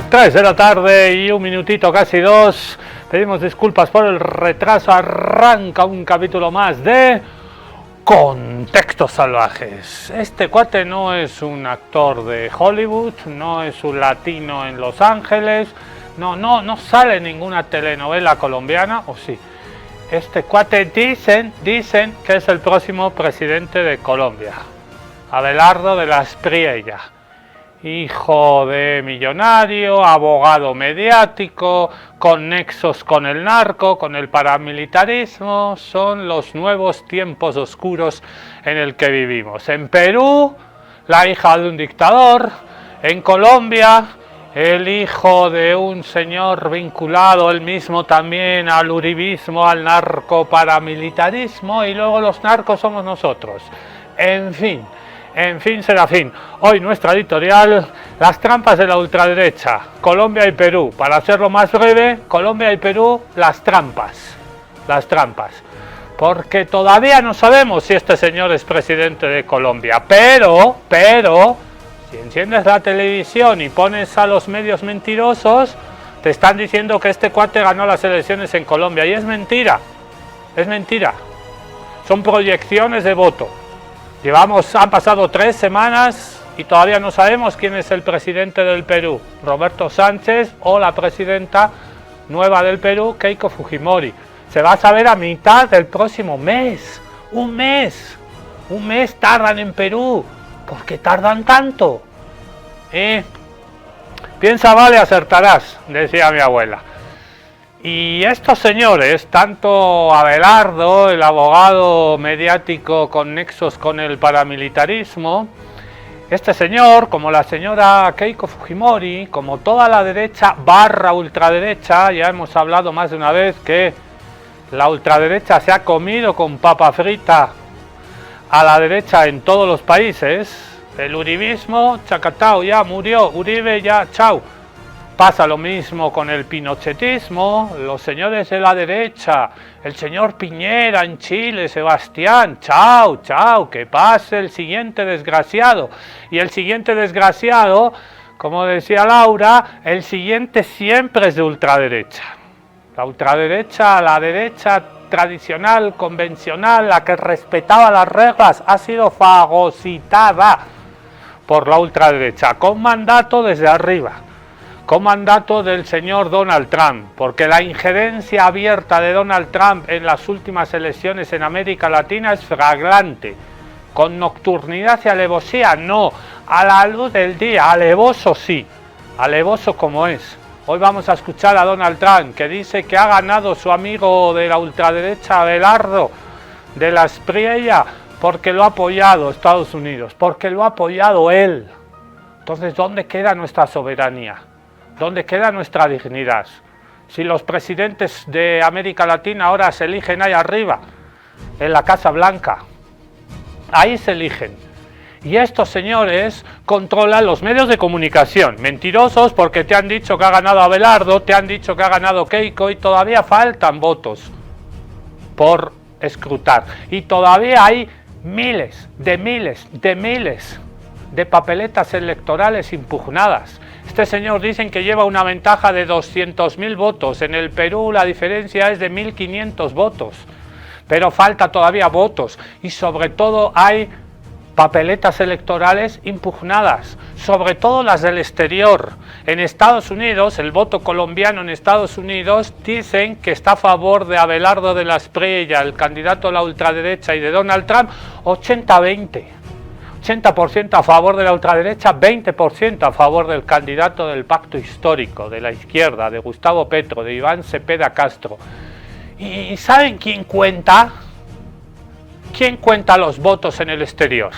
3 de la tarde y un minutito, casi 2. Pedimos disculpas por el retraso. Arranca un capítulo más de Contextos Salvajes. Este cuate no es un actor de Hollywood, no es un latino en Los Ángeles, no sale en ninguna telenovela colombiana, ¿o sí? Este cuate dicen que es el próximo presidente de Colombia, Abelardo de la Espriella. Hijo de millonario, abogado mediático, con nexos con el narco, con el paramilitarismo. Son los nuevos tiempos oscuros en el que vivimos. En Perú, la hija de un dictador. En Colombia, el hijo de un señor vinculado él mismo también al uribismo, al narco paramilitarismo. Y luego los narcos somos nosotros. En fin, Serafín, hoy nuestra editorial, las trampas de la ultraderecha, Colombia y Perú. Para hacerlo más breve, Colombia y Perú, las trampas. Porque todavía no sabemos si este señor es presidente de Colombia, pero, si enciendes la televisión y pones a los medios mentirosos, te están diciendo que este cuate ganó las elecciones en Colombia, y es mentira. Son proyecciones de voto. Han pasado 3 semanas y todavía no sabemos quién es el presidente del Perú, Roberto Sánchez, o la presidenta nueva del Perú, Keiko Fujimori. Se va a saber a mitad del próximo mes. Un mes tardan en Perú. ¿Por qué tardan tanto? Piensa, vale, acertarás, decía mi abuela. Y estos señores, tanto Abelardo, el abogado mediático con nexos con el paramilitarismo, este señor, como la señora Keiko Fujimori, como toda la derecha / ultraderecha, ya hemos hablado más de una vez que la ultraderecha se ha comido con papa frita a la derecha en todos los países. El uribismo, chacatao, ya murió, Uribe ya, chao. Pasa lo mismo con el pinochetismo, los señores de la derecha, el señor Piñera en Chile, Sebastián, chao, que pase el siguiente desgraciado. Y el siguiente desgraciado, como decía Laura, el siguiente siempre es de ultraderecha. La ultraderecha, la derecha tradicional, convencional, la que respetaba las reglas, ha sido fagocitada por la ultraderecha, con mandato desde arriba. Con mandato del señor Donald Trump, porque la injerencia abierta de Donald Trump en las últimas elecciones en América Latina es flagrante. Con nocturnidad y alevosía no, a la luz del día, alevoso sí, alevoso como es. Hoy vamos a escuchar a Donald Trump, que dice que ha ganado su amigo de la ultraderecha, Abelardo de la Espriella, porque lo ha apoyado Estados Unidos, porque lo ha apoyado él. Entonces, ¿dónde queda nuestra soberanía? ¿Dónde queda nuestra dignidad? Si los presidentes de América Latina ahora se eligen ahí arriba, en la Casa Blanca, ahí se eligen. Y estos señores controlan los medios de comunicación, mentirosos porque te han dicho que ha ganado Abelardo, te han dicho que ha ganado Keiko, y todavía faltan votos por escrutar. Y todavía hay miles de papeletas electorales impugnadas. Este señor dicen que lleva una ventaja de 200.000 votos. En el Perú la diferencia es de 1.500 votos. Pero falta todavía votos. Y sobre todo hay papeletas electorales impugnadas. Sobre todo las del exterior. En Estados Unidos, el voto colombiano en Estados Unidos, dicen que está a favor de Abelardo de la Espriella, el candidato a la ultraderecha, y de Donald Trump, 80-20. 80% a favor de la ultraderecha, 20% a favor del candidato del pacto histórico, de la izquierda, de Gustavo Petro, de Iván Cepeda Castro. ¿Y saben quién cuenta? ¿Quién cuenta los votos en el exterior?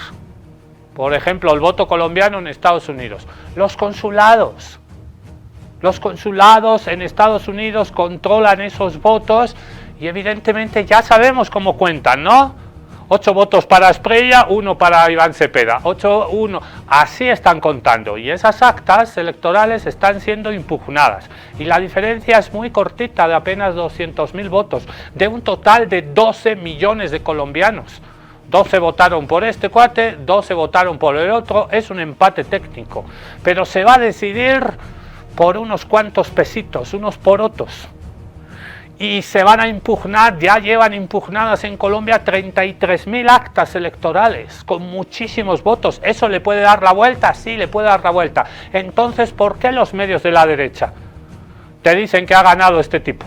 Por ejemplo, el voto colombiano en Estados Unidos. Los consulados. Los consulados en Estados Unidos controlan esos votos y evidentemente ya sabemos cómo cuentan, ¿no? 8 votos para Espriella, 1 para Iván Cepeda, 8-1, así están contando, y esas actas electorales están siendo impugnadas, y la diferencia es muy cortita, de apenas 200.000 votos, de un total de 12 millones de colombianos. 12 votaron por este cuate, 12 votaron por el otro, es un empate técnico, pero se va a decidir por unos cuantos pesitos, unos porotos. Y se van a impugnar, ya llevan impugnadas en Colombia 33.000 actas electorales, con muchísimos votos. ¿Eso le puede dar la vuelta? Sí, le puede dar la vuelta. Entonces, ¿por qué los medios de la derecha te dicen que ha ganado este tipo?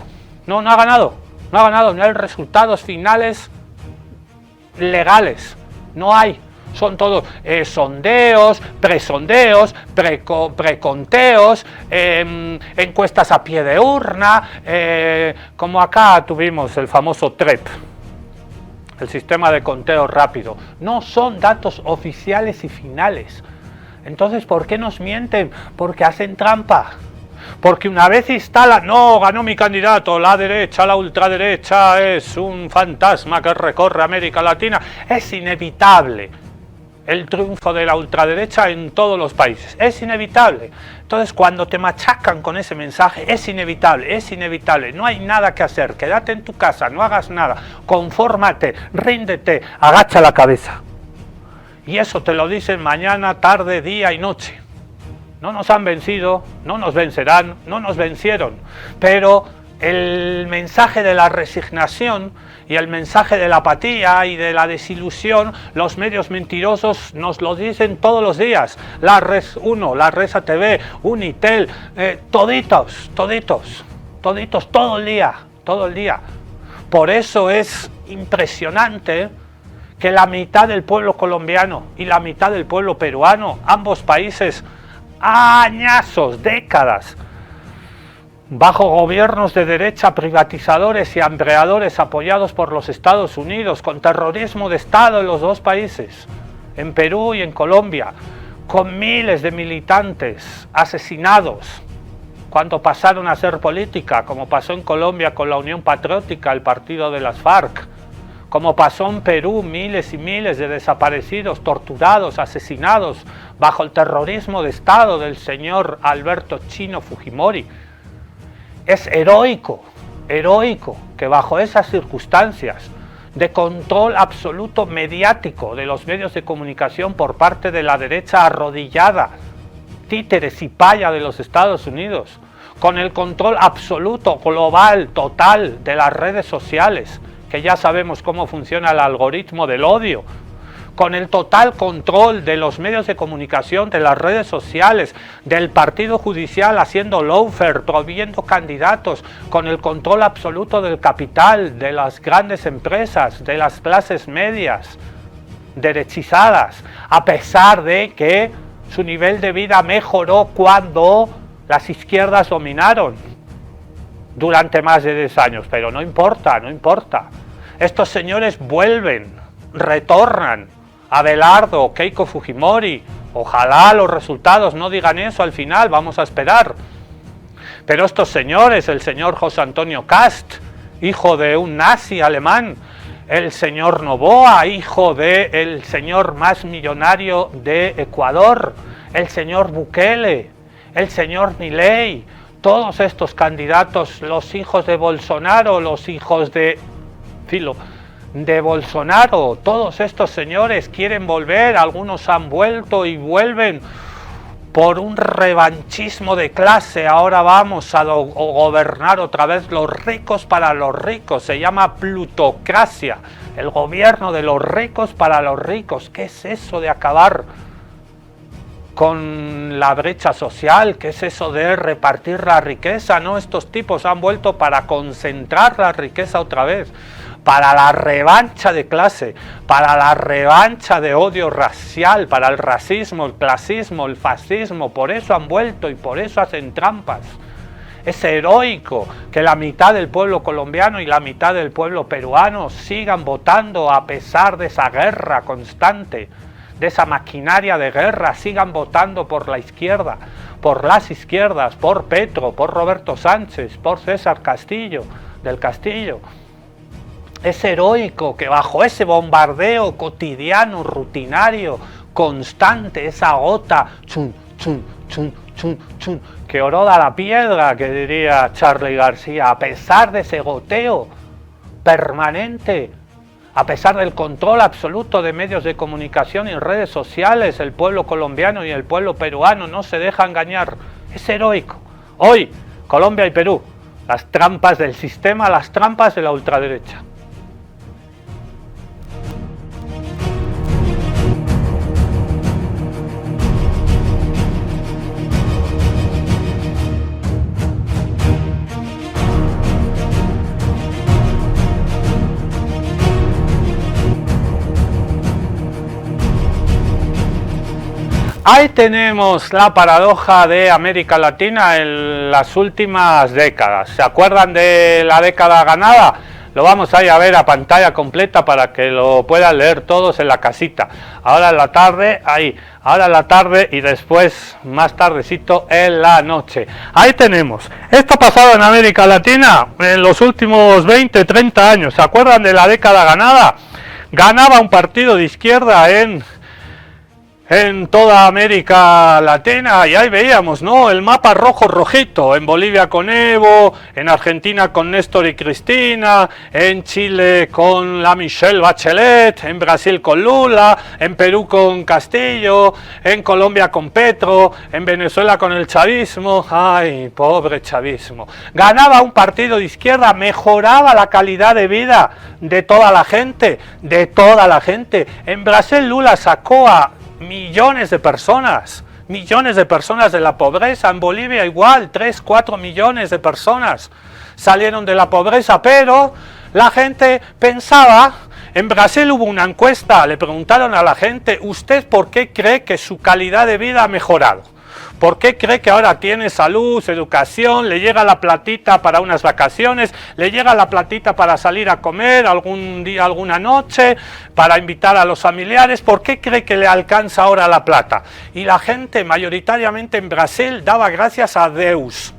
No, no ha ganado. No ha ganado, no hay resultados finales legales. No hay. Son todos sondeos, presondeos, preconteos, encuestas a pie de urna, como acá tuvimos el famoso TREP, el sistema de conteo rápido. No son datos oficiales y finales. Entonces, ¿por qué nos mienten? Porque hacen trampa. Porque una vez instalan, no, ganó mi candidato, la derecha, la ultraderecha es un fantasma que recorre América Latina, es inevitable el triunfo de la ultraderecha en todos los países, es inevitable. Entonces, cuando te machacan con ese mensaje, es inevitable, no hay nada que hacer, quédate en tu casa, no hagas nada, confórmate, ríndete, agacha la cabeza. Y eso te lo dicen mañana, tarde, día y noche. No nos han vencido, no nos vencerán, no nos vencieron, pero el mensaje de la resignación y el mensaje de la apatía y de la desilusión, los medios mentirosos nos lo dicen todos los días. La Res 1, la Res ATV, Unitel, toditos, todo el día. Por eso es impresionante que la mitad del pueblo colombiano y la mitad del pueblo peruano, ambos países, añazos, décadas, bajo gobiernos de derecha, privatizadores y hambreadores apoyados por los Estados Unidos, con terrorismo de Estado en los dos países, en Perú y en Colombia, con miles de militantes asesinados cuando pasaron a hacer política, como pasó en Colombia con la Unión Patriótica, el partido de las FARC, como pasó en Perú, miles y miles de desaparecidos, torturados, asesinados, bajo el terrorismo de Estado del señor Alberto Chino Fujimori. Es heroico que bajo esas circunstancias de control absoluto mediático de los medios de comunicación por parte de la derecha arrodillada, títeres y paya de los Estados Unidos, con el control absoluto, global, total de las redes sociales, que ya sabemos cómo funciona el algoritmo del odio, con el total control de los medios de comunicación, de las redes sociales, del partido judicial haciendo lawfare, prohibiendo candidatos, con el control absoluto del capital, de las grandes empresas, de las clases medias, derechizadas, a pesar de que su nivel de vida mejoró cuando las izquierdas dominaron durante más de 10 años, pero no importa. Estos señores vuelven, retornan. Abelardo, Keiko Fujimori, ojalá los resultados no digan eso al final, vamos a esperar. Pero estos señores, el señor José Antonio Kast, hijo de un nazi alemán, el señor Noboa, hijo del señor más millonario de Ecuador, el señor Bukele, el señor Milei, todos estos candidatos, los hijos de Bolsonaro, los hijos de Bolsonaro, todos estos señores quieren volver, algunos han vuelto y vuelven por un revanchismo de clase. Ahora vamos a gobernar otra vez los ricos para los ricos, se llama plutocracia, el gobierno de los ricos para los ricos. ¿Qué es eso de acabar con la brecha social? ¿Qué es eso de repartir la riqueza? No, estos tipos han vuelto para concentrar la riqueza otra vez, para la revancha de clase, para la revancha de odio racial, para el racismo, el clasismo, el fascismo. Por eso han vuelto y por eso hacen trampas. Es heroico que la mitad del pueblo colombiano y la mitad del pueblo peruano sigan votando a pesar de esa guerra constante, de esa maquinaria de guerra, sigan votando por la izquierda, por las izquierdas, por Petro, por Roberto Sánchez, por César del Castillo. Es heroico que bajo ese bombardeo cotidiano, rutinario, constante, esa gota, chun, chun, chun, chun, chun, que oroda la piedra, que diría Charly García, a pesar de ese goteo permanente, a pesar del control absoluto de medios de comunicación y redes sociales, el pueblo colombiano y el pueblo peruano no se deja engañar. Es heroico. Hoy, Colombia y Perú, las trampas del sistema, las trampas de la ultraderecha. Ahí tenemos la paradoja de América Latina en las últimas décadas. ¿Se acuerdan de la década ganada? Lo vamos a ir a ver a pantalla completa para que lo puedan leer todos en la casita. Ahora en la tarde, ahí. Ahora en la tarde y después, más tardecito, en la noche. Ahí tenemos. Esto ha pasado en América Latina en los últimos 20, 30 años. ¿Se acuerdan de la década ganada? Ganaba un partido de izquierda en toda América Latina, y ahí veíamos, ¿no?, el mapa rojito, en Bolivia con Evo, en Argentina con Néstor y Cristina, en Chile con la Michelle Bachelet, en Brasil con Lula, en Perú con Castillo, en Colombia con Petro, en Venezuela con el chavismo. Ay, pobre chavismo. Ganaba un partido de izquierda, mejoraba la calidad de vida de toda la gente, En Brasil Lula sacó a millones de personas de la pobreza. En Bolivia igual, 3, 4 millones de personas salieron de la pobreza, pero la gente pensaba. En Brasil hubo una encuesta, le preguntaron a la gente: ¿usted por qué cree que su calidad de vida ha mejorado? ¿Por qué cree que ahora tiene salud, educación, le llega la platita para unas vacaciones, le llega la platita para salir a comer algún día, alguna noche, para invitar a los familiares? ¿Por qué cree que le alcanza ahora la plata? Y la gente mayoritariamente en Brasil daba gracias a Deus.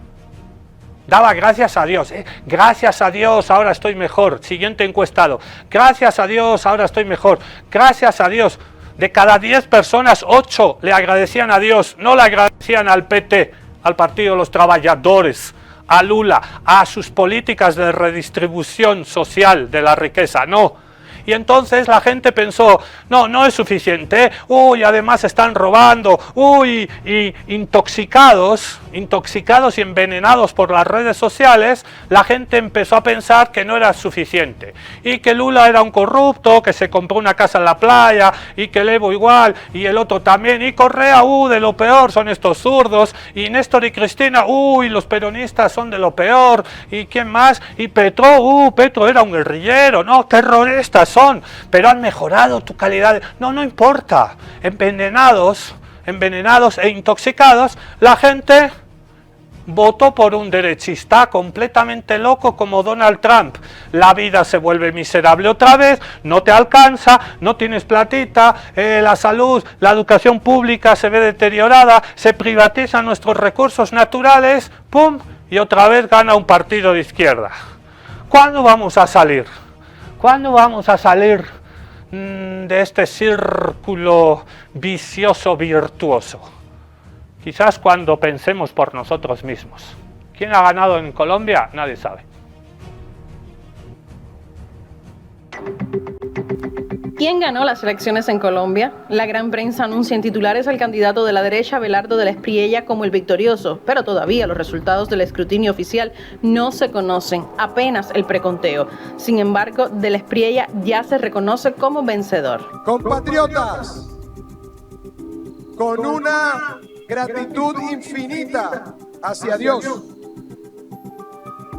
Daba gracias a Dios. Gracias a Dios, ahora estoy mejor. Siguiente encuestado. Gracias a Dios, ahora estoy mejor. Gracias a Dios. De cada 10 personas, 8 le agradecían a Dios, no le agradecían al PT, al Partido de los Trabajadores, a Lula, a sus políticas de redistribución social de la riqueza, no. Y entonces la gente pensó: no es suficiente, uy, además están robando, uy, y intoxicados y envenenados por las redes sociales, la gente empezó a pensar que no era suficiente, y que Lula era un corrupto, que se compró una casa en la playa, y que el Evo igual, y el otro también, y Correa, de lo peor, son estos zurdos, y Néstor y Cristina, los peronistas son de lo peor, y ¿quién más? Y Petro, Petro era un guerrillero, no, terroristas son, pero han mejorado tu calidad de... No importa. Envenenados e intoxicados, la gente votó por un derechista completamente loco como Donald Trump. La vida se vuelve miserable otra vez, no te alcanza, no tienes platita, la salud, la educación pública se ve deteriorada, se privatizan nuestros recursos naturales, ¡pum!, y otra vez gana un partido de izquierda. ¿Cuándo vamos a salir? ¿Cuándo vamos a salir de este círculo vicioso virtuoso? Quizás cuando pensemos por nosotros mismos. ¿Quién ha ganado en Colombia? Nadie sabe. ¿Quién ganó las elecciones en Colombia? La gran prensa anuncia en titulares al candidato de la derecha, Abelardo de la Espriella, como el victorioso, pero todavía los resultados del escrutinio oficial no se conocen, apenas el preconteo. Sin embargo, de la Espriella ya se reconoce como vencedor. Compatriotas, con una gratitud infinita hacia Dios,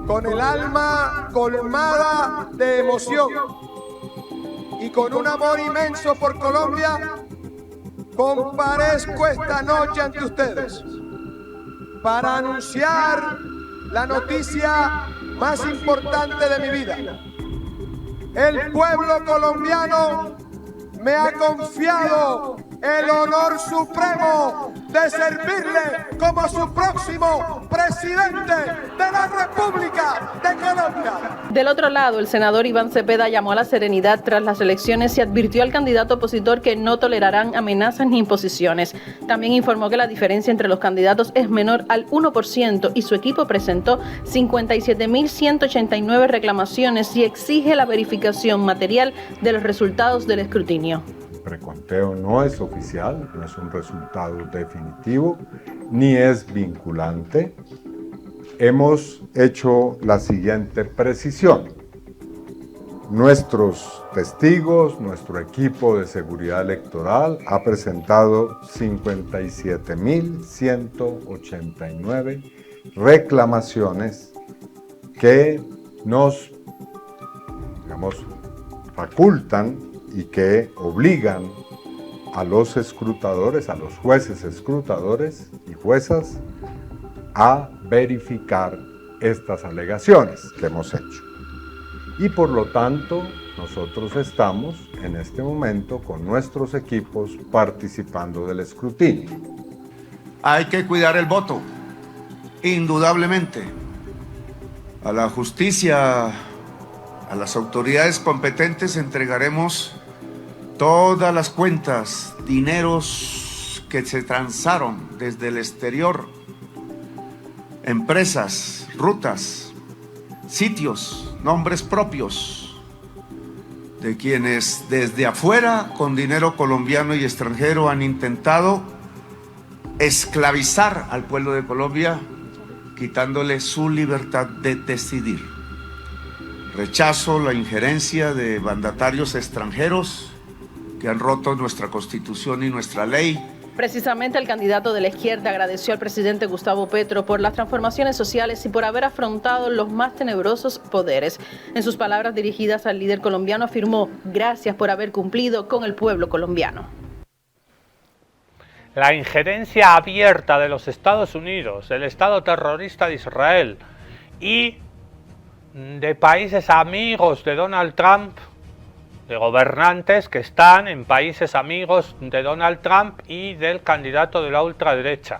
con el alma colmada de emoción y con un amor inmenso por Colombia, comparezco esta noche ante ustedes para anunciar la noticia más importante de mi vida. El pueblo colombiano me ha confiado el honor supremo de servirle como su próximo presidente de la República de Colombia. Del otro lado, el senador Iván Cepeda llamó a la serenidad tras las elecciones y advirtió al candidato opositor que no tolerarán amenazas ni imposiciones. También informó que la diferencia entre los candidatos es menor al 1% y su equipo presentó 57.189 reclamaciones y exige la verificación material de los resultados del escrutinio. El preconteo no es oficial, no es un resultado definitivo, ni es vinculante. hemos hecho la siguiente precisión. Nuestros testigos, nuestro equipo de seguridad electoral ha presentado 57.189 reclamaciones que nos, digamos, facultan y que obligan a los escrutadores, a los jueces escrutadores y juezas a verificar estas alegaciones que hemos hecho. Y por lo tanto, nosotros estamos en este momento con nuestros equipos participando del escrutinio. Hay que cuidar el voto, indudablemente. A la justicia, a las autoridades competentes entregaremos todas las cuentas, dineros que se transaron desde el exterior, empresas, rutas, sitios, nombres propios de quienes desde afuera con dinero colombiano y extranjero han intentado esclavizar al pueblo de Colombia, quitándole su libertad de decidir. Rechazo la injerencia de mandatarios extranjeros que han roto nuestra Constitución y nuestra ley. Precisamente el candidato de la izquierda agradeció al presidente Gustavo Petro por las transformaciones sociales y por haber afrontado los más tenebrosos poderes. En sus palabras dirigidas al líder colombiano afirmó: gracias por haber cumplido con el pueblo colombiano. La injerencia abierta de los Estados Unidos, el Estado terrorista de Israel y de países amigos de Donald Trump, de gobernantes que están en países amigos de Donald Trump y del candidato de la ultraderecha.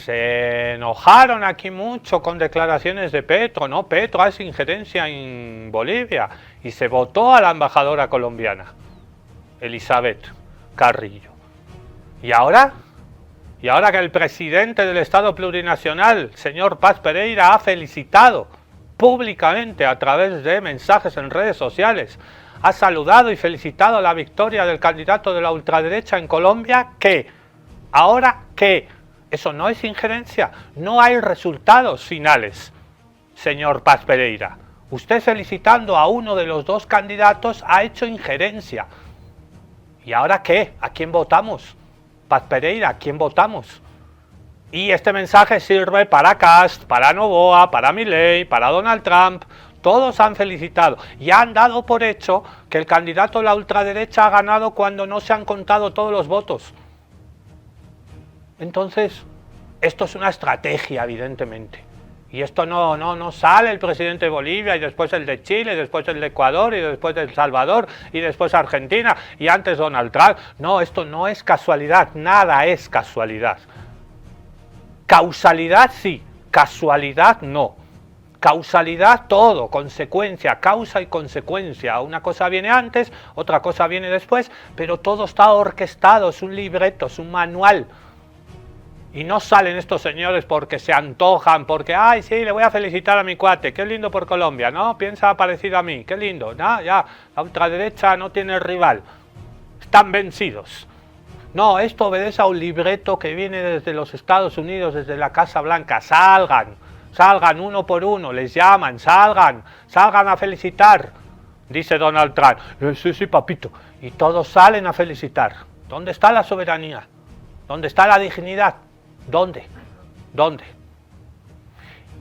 Se enojaron aquí mucho con declaraciones de Petro, ¿no? Petro hace injerencia en Bolivia y se votó a la embajadora colombiana, Elizabeth Carrillo. ¿Y ahora? Y ahora que el presidente del Estado plurinacional, señor Paz Pereira, ha felicitado públicamente a través de mensajes en redes sociales, ha saludado y felicitado la victoria del candidato de la ultraderecha en Colombia, ¿qué? ¿Ahora qué? Eso no es injerencia, no hay resultados finales, señor Paz Pereira. Usted felicitando a uno de los dos candidatos ha hecho injerencia. ¿Y ahora qué? ¿A quién votamos? Paz Pereira, ¿a quién votamos? Y este mensaje sirve para Kast, para Noboa, para Milei, para Donald Trump. Todos han felicitado y han dado por hecho que el candidato de la ultraderecha ha ganado cuando no se han contado todos los votos. Entonces, esto es una estrategia, evidentemente. Y esto no sale el presidente de Bolivia y después el de Chile, y después el de Ecuador y después de El Salvador y después Argentina y antes Donald Trump. No, esto no es casualidad, nada es casualidad. Causalidad sí, casualidad no. Causalidad todo, consecuencia, causa y consecuencia. Una cosa viene antes, otra cosa viene después, pero todo está orquestado, es un libreto, es un manual. Y no salen estos señores porque se antojan, porque, ay, sí, le voy a felicitar a mi cuate, qué lindo por Colombia, ¿no? Piensa parecido a mí, qué lindo, ¿no? Ya, la ultraderecha no tiene rival, están vencidos. No, esto obedece a un libreto que viene desde los Estados Unidos, desde la Casa Blanca. Salgan uno por uno, les llaman, salgan a felicitar, dice Donald Trump. Sí, papito. Y todos salen a felicitar. ¿Dónde está la soberanía? ¿Dónde está la dignidad? ¿Dónde?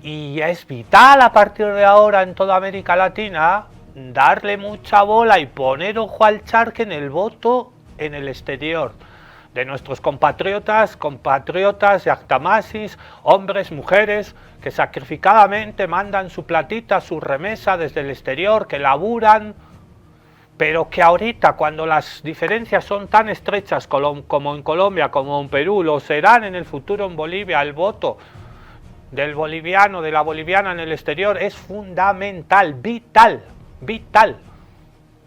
Y es vital a partir de ahora en toda América Latina darle mucha bola y poner ojo al charque en el voto en el exterior. De nuestros compatriotas y actamasis, hombres, mujeres, que sacrificadamente mandan su platita, su remesa desde el exterior, que laburan, pero que ahorita, cuando las diferencias son tan estrechas como en Colombia, como en Perú, lo serán en el futuro en Bolivia, el voto del boliviano, de la boliviana en el exterior es fundamental, vital.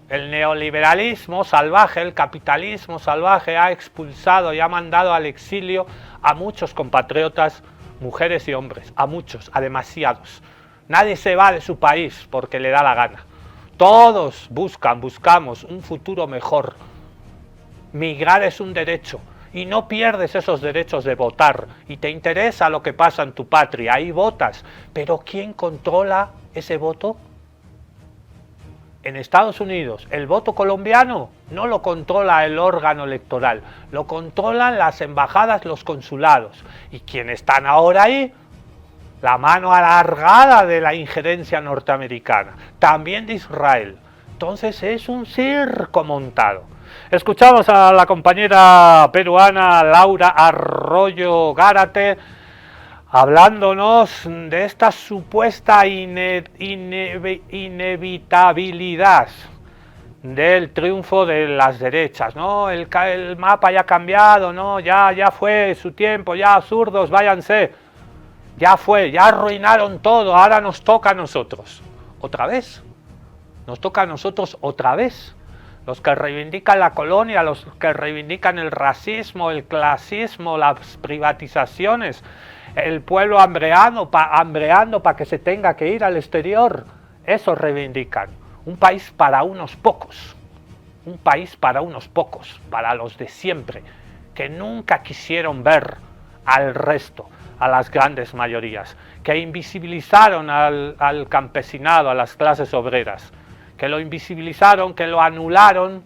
El neoliberalismo salvaje, el capitalismo salvaje ha expulsado y ha mandado al exilio a muchos compatriotas, mujeres y hombres, a muchos, a demasiados. Nadie se va de su país porque le da la gana. Todos buscamos un futuro mejor. Migrar es un derecho y no pierdes esos derechos de votar y te interesa lo que pasa en tu patria, ahí votas. Pero ¿quién controla ese voto? En Estados Unidos, el voto colombiano no lo controla el órgano electoral, lo controlan las embajadas, los consulados. ¿Y quiénes están ahora ahí? La mano alargada de la injerencia norteamericana, también de Israel. Entonces es un circo montado. Escuchamos a la compañera peruana Laura Arroyo Gárate hablándonos de esta supuesta inevitabilidad del triunfo de las derechas, ¿no? El mapa ya ha cambiado, ¿no? Ya fue su tiempo, ya zurdos, váyanse. Ya fue, ya arruinaron todo, ahora nos toca a nosotros. ¿Otra vez? Nos toca a nosotros otra vez. Los que reivindican la colonia, los que reivindican el racismo, el clasismo, las privatizaciones, el pueblo hambreando para que se tenga que ir al exterior. Eso reivindican. Un país para unos pocos. Un país para unos pocos, para los de siempre, que nunca quisieron ver al resto, a las grandes mayorías, que invisibilizaron al campesinado, a las clases obreras, que lo invisibilizaron, que lo anularon,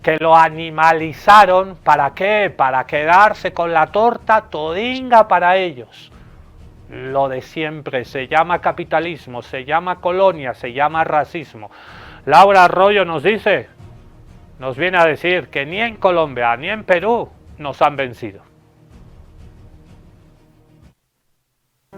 que lo animalizaron. ¿Para qué? Para quedarse con la torta todinga para ellos. Lo de siempre, se llama capitalismo, se llama colonia, se llama racismo. Laura Arroyo nos viene a decir que ni en Colombia ni en Perú nos han vencido.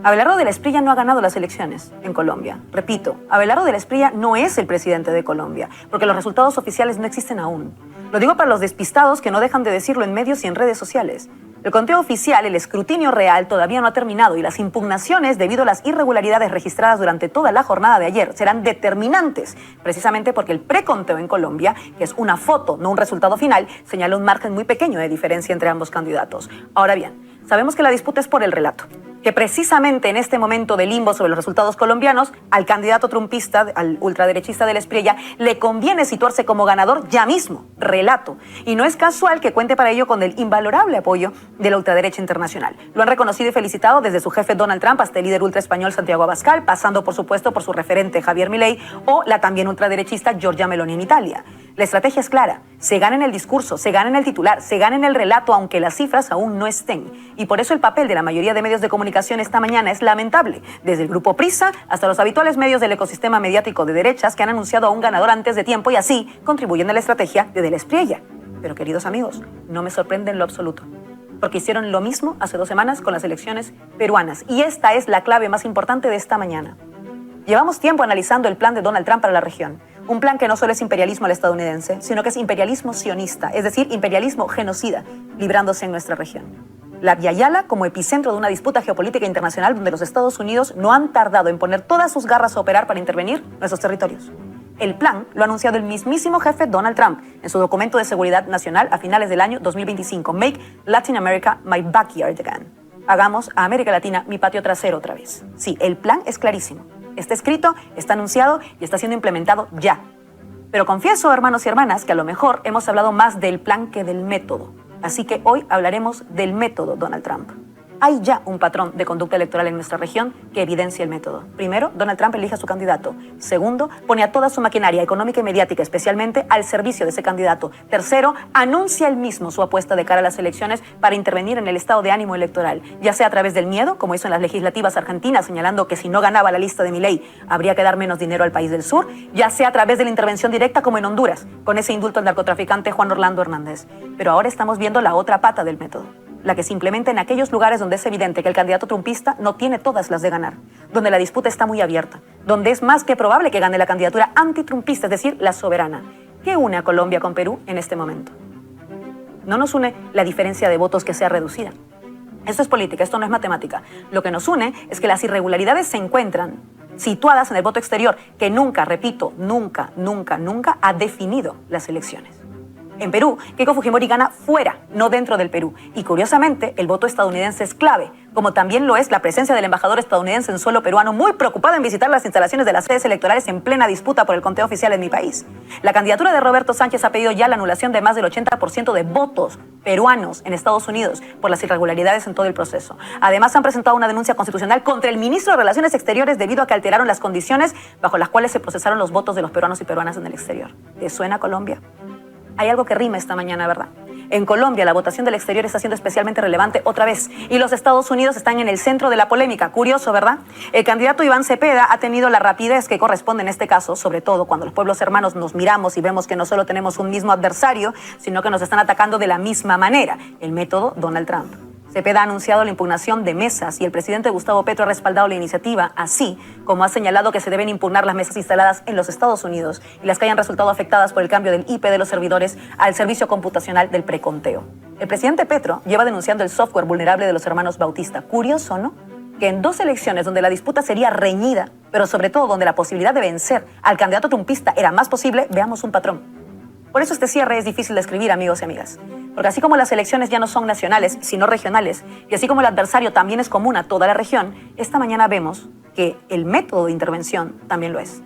Abelardo del Espriella no ha ganado las elecciones en Colombia. Repito, Abelardo del Espriella no es el presidente de Colombia, porque los resultados oficiales no existen aún. Lo digo para los despistados que no dejan de decirlo en medios y en redes sociales. El conteo oficial, el escrutinio real, todavía no ha terminado y las impugnaciones, debido a las irregularidades registradas durante toda la jornada de ayer, serán determinantes, precisamente porque el preconteo en Colombia, que es una foto, no un resultado final, señala un margen muy pequeño de diferencia entre ambos candidatos. Ahora bien, sabemos que la disputa es por el relato, que precisamente en este momento de limbo sobre los resultados colombianos, al candidato trumpista, al ultraderechista del Espriella, le conviene situarse como ganador ya mismo, relato. Y no es casual que cuente para ello con el invalorable apoyo de la ultraderecha internacional. Lo han reconocido y felicitado desde su jefe Donald Trump hasta el líder ultraespañol Santiago Abascal, pasando por supuesto por su referente Javier Milei o la también ultraderechista Giorgia Meloni en Italia. La estrategia es clara, se gana en el discurso, se gana en el titular, se gana en el relato, aunque las cifras aún no estén. Y por eso el papel de la mayoría de medios de comunicación esta mañana es lamentable, desde el grupo Prisa hasta los habituales medios del ecosistema mediático de derechas que han anunciado a un ganador antes de tiempo y así contribuyen a la estrategia de Del Espriella. Pero queridos amigos, no me sorprende en lo absoluto, porque hicieron lo mismo hace 2 semanas con las elecciones peruanas. Y esta es la clave más importante de esta mañana. Llevamos tiempo analizando el plan de Donald Trump para la región. Un plan que no solo es imperialismo al estadounidense, sino que es imperialismo sionista, es decir, imperialismo genocida, librándose en nuestra región. La Vía Yala como epicentro de una disputa geopolítica internacional donde los Estados Unidos no han tardado en poner todas sus garras a operar para intervenir nuestros territorios. El plan lo ha anunciado el mismísimo jefe Donald Trump en su documento de seguridad nacional a finales del año 2025, Make Latin America my backyard again. Hagamos a América Latina mi patio trasero otra vez. Sí, el plan es clarísimo. Está escrito, está anunciado y está siendo implementado ya. Pero confieso, hermanos y hermanas, que a lo mejor hemos hablado más del plan que del método. Así que hoy hablaremos del método Donald Trump. Hay ya un patrón de conducta electoral en nuestra región que evidencia el método. Primero, Donald Trump elige a su candidato. Segundo, pone a toda su maquinaria económica y mediática, especialmente al servicio de ese candidato. Tercero, anuncia él mismo su apuesta de cara a las elecciones para intervenir en el estado de ánimo electoral, ya sea a través del miedo, como hizo en las legislativas argentinas, señalando que si no ganaba la lista de Milei, habría que dar menos dinero al país del sur, ya sea a través de la intervención directa, como en Honduras, con ese indulto al narcotraficante Juan Orlando Hernández. Pero ahora estamos viendo la otra pata del método, la que se implementa en aquellos lugares donde es evidente que el candidato trumpista no tiene todas las de ganar, donde la disputa está muy abierta, donde es más que probable que gane la candidatura antitrumpista, es decir, la soberana. ¿Qué une a Colombia con Perú en este momento? No nos une la diferencia de votos que sea reducida. Esto es política, esto no es matemática. Lo que nos une es que las irregularidades se encuentran situadas en el voto exterior, que nunca, repito, nunca ha definido las elecciones. En Perú, Keiko Fujimori gana fuera, no dentro del Perú. Y curiosamente, el voto estadounidense es clave, como también lo es la presencia del embajador estadounidense en suelo peruano, muy preocupado en visitar las instalaciones de las sedes electorales en plena disputa por el conteo oficial en mi país. La candidatura de Roberto Sánchez ha pedido ya la anulación de más del 80% de votos peruanos en Estados Unidos por las irregularidades en todo el proceso. Además, han presentado una denuncia constitucional contra el ministro de Relaciones Exteriores debido a que alteraron las condiciones bajo las cuales se procesaron los votos de los peruanos y peruanas en el exterior. ¿Te suena Colombia? Hay algo que rima esta mañana, ¿verdad? En Colombia, la votación del exterior está siendo especialmente relevante otra vez y los Estados Unidos están en el centro de la polémica. Curioso, ¿verdad? El candidato Iván Cepeda ha tenido la rapidez que corresponde en este caso, sobre todo cuando los pueblos hermanos nos miramos y vemos que no solo tenemos un mismo adversario, sino que nos están atacando de la misma manera, el método Donald Trump. Cepeda ha anunciado la impugnación de mesas y el presidente Gustavo Petro ha respaldado la iniciativa, así como ha señalado que se deben impugnar las mesas instaladas en los Estados Unidos y las que hayan resultado afectadas por el cambio del IP de los servidores al servicio computacional del preconteo. El presidente Petro lleva denunciando el software vulnerable de los hermanos Bautista. Curioso, ¿no? Que en dos elecciones donde la disputa sería reñida, pero sobre todo donde la posibilidad de vencer al candidato trumpista era más posible, veamos un patrón. Por eso este cierre es difícil de escribir, amigos y amigas. Porque así como las elecciones ya no son nacionales, sino regionales, y así como el adversario también es común a toda la región, esta mañana vemos que el método de intervención también lo es.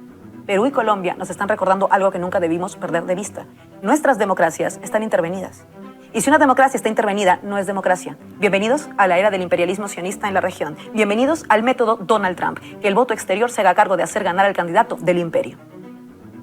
Perú y Colombia nos están recordando algo que nunca debimos perder de vista. Nuestras democracias están intervenidas. Y si una democracia está intervenida, no es democracia. Bienvenidos a la era del imperialismo sionista en la región. Bienvenidos al método Donald Trump, que el voto exterior se haga cargo de hacer ganar al candidato del imperio.